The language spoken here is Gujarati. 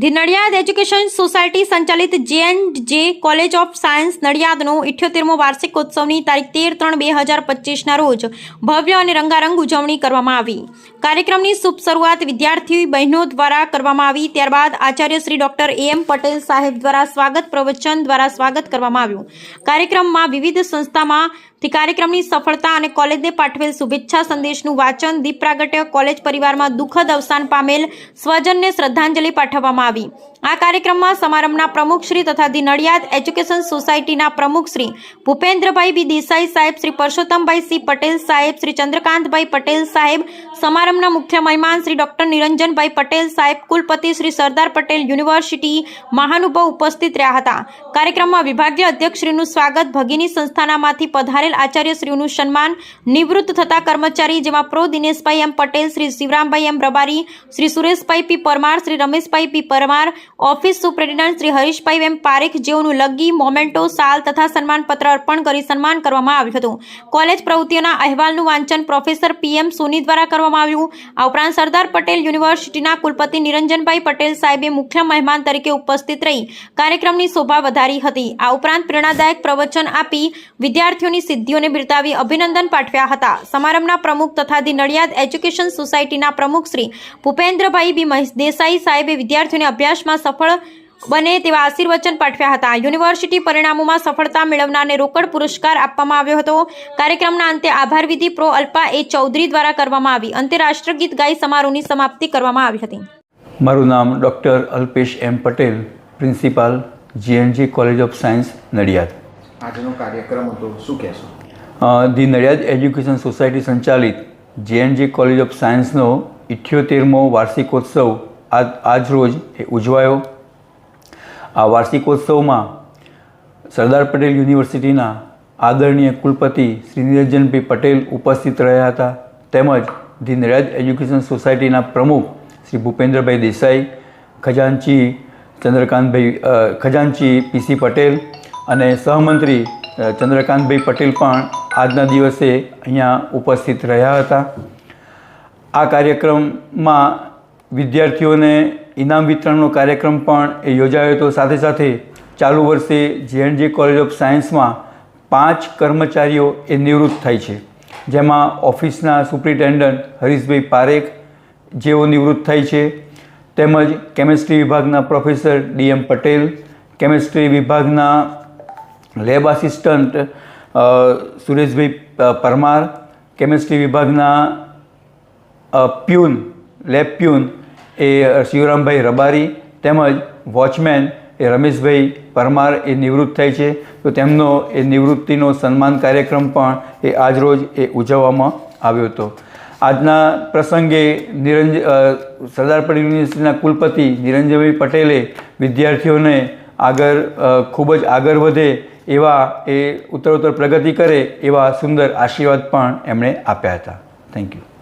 ધી નડિયાદ એજ્યુકેશન સોસાયટી સંચાલિત J&J કોલેજ ઓફ સાયન્સ નડિયાદનો 78મો વાર્ષિકોત્સવની તારીખ 13/3/2025ના રોજ ભવ્ય અને રંગારંગ ઉજવણી કરવામાં આવી। કાર્યક્રમની શુભ શરૂઆત વિદ્યાર્થી બહેનો દ્વારા કરવામાં આવી। ત્યારબાદ આચાર્ય શ્રી ડોક્ટર AM પટેલ સાહેબ દ્વારા સ્વાગત પ્રવચન દ્વારા સ્વાગત કરવામાં આવ્યું। કાર્યક્રમમાં વિવિધ સંસ્થામાંથી કાર્યક્રમની સફળતા અને કોલેજને પાઠવેલ શુભેચ્છા સંદેશનું વાંચન, દીપ પ્રાગટ્ય, કોલેજ પરિવારમાં દુઃખદ અવસાન પામેલ સ્વજનને શ્રદ્ધાંજલિ પાઠવવામાં આવી। આ કાર્યક્રમમાં સમારંભના પ્રમુખ શ્રી તથા ધી નડિયાદ એજ્યુકેશન સોસાયટીના પ્રમુખ શ્રી ભૂપેન્દ્રભાઈ બી દેસાઈ સાહેબ, શ્રી પરસોત્તમભાઈ સી પટેલ સાહેબ, શ્રી ચંદ્રકાંતભાઈ પટેલ સાહેબ, સમારંભના મુખ્ય મહેમાન શ્રી ડોક્ટર નિરંજનભાઈ પટેલ સાહેબ, કુલપતિ શ્રી સરદાર પટેલ યુનિવર્સિટી મહાનુભાવ ઉપસ્થિત રહ્યા હતા। કાર્યક્રમમાં વિભાગીય અધ્યક્ષશ્રીનું સ્વાગત, ભગીની સંસ્થાનામાંથી પધારેલ આચાર્યશ્રીનું સન્માન, નિવૃત્ત થતા કર્મચારી જેમાં પ્રો દિનેશભાઈ એમ પટેલ, શ્રી શિવરામભાઈ એમ રબારી, શ્રી સુરેશભાઈ પી પરમાર, શ્રી રમેશભાઈ પી પરમાર, ઓફિસ સુપ્રિન્ટેન્ડન્ટ શ્રી હરીશભાઈ એમ પારેખ જેઓનું લગ્ગી, મોમેન્ટો, શાલ તથા સન્માનપત્ર અર્પણ કરી સન્માન કરવામાં આવ્યું હતું। કોલેજ પ્રવૃત્તિઓના અહેવાલનું વાંચન પ્રોફેસર PM સોની દ્વારા કરવામાં આવ્યું। આ ઉપરાંત સરદાર પટેલ યુનિવર્સિટીના કુલપતિ નિરંજનભાઈ પટેલ સાહેબે મુખ્ય મહેમાન તરીકે ઉપસ્થિત રહી કાર્યક્રમની શોભા વધારી હતી। આ ઉપરાંત પ્રેરણાદાયક પ્રવચન આપી વિદ્યાર્થીઓની સિદ્ધિઓને બિરદાવી અભિનંદન પાઠવ્યા હતા। સમારંભના પ્રમુખ તથા ધી નડિયાદ એજ્યુકેશન સોસાયટીના પ્રમુખ શ્રી ભૂપેન્દ્રભાઈ બી દેસાઈ સાહેબે વિદ્યાર્થીઓને અભ્યાસમાં સફળ બને તેવા આશીર્વચન પાઠવ્યા હતા। યુનિવર્સિટી પરિણામોમાં સફળતા મેળવનારને રોકડ પુરસ્કાર આપવામાં આવ્યો હતો। કાર્યક્રમના અંતે આભાર વિધિ પ્રો અલ્પા એ ચૌધરી દ્વારા કરવામાં આવી। અંતે રાષ્ટ્રગીત ગાઈ સમારોહની સમાપ્તિ કરવામાં આવી હતી। મારું નામ doctor Alpesh M Patel, principal J&J college of science Nadiad. આજનો કાર્યક્રમ હતો, શું કહેશો? ધી નડિયાદ એજ્યુકેશન સોસાયટી સંચાલિત J&J કોલેજ ઓફ સાયન્સનો 78મો વાર્ષિકોત્સવ આજ રોજ ઉજવાયો। આ વાર્ષિકોત્સવમાં સરદાર પટેલ યુનિવર્સિટીના આદરણીય કુલપતિ શ્રી નિરંજનભાઈ પટેલ ઉપસ્થિત રહ્યા હતા, તેમજ ધી નડિયાદ એજ્યુકેશન સોસાયટીના પ્રમુખ શ્રી ભૂપેન્દ્રભાઈ દેસાઈ, ખજાનચી PC પટેલ અને સહમંત્રી ચંદ્રકાંતભાઈ પટેલ પણ આજના દિવસે અહીંયા ઉપસ્થિત રહ્યા હતા। આ કાર્યક્રમમાં વિદ્યાર્થીઓને ઇનામ વિતરણનો કાર્યક્રમ પણ યોજાયો હતો। સાથે સાથે ચાલુ વર્ષે J&J કોલેજ ઓફ સાયન્સમાં 5 કર્મચારીઓ નિવૃત્ત થાય છે, જેમાં ઓફિસના સુપ્રિન્ટેન્ડન્ટ હરીશભાઈ પારેખ જેઓ નિવૃત્ત થાય છે, તેમજ કેમેસ્ટ્રી વિભાગના પ્રોફેસર DM પટેલ, કેમેસ્ટ્રી વિભાગના lab assistant Sureshbhai Parmar, chemistry વિભાગના લેબ પ્યુન એ શિવરામભાઈ રબારી, તેમજ વોચમેન એ રમેશભાઈ પરમાર એ નિવૃત્ત થાય છે। તો તેમનો એ નિવૃત્તિનો સન્માન કાર્યક્રમ પણ આજરોજ ઉજવવામાં આવ્યો હતો। આજના પ્રસંગે સરદાર પટેલ યુનિવર્સિટીના કુલપતિ નિરંજનભાઈ પટેલે વિદ્યાર્થીઓને ખૂબ જ આગળ વધે એવા ઉત્તરોત્તર પ્રગતિ કરે એવા સુંદર આશીર્વાદ પણ એમણે આપ્યા હતા। Thank you.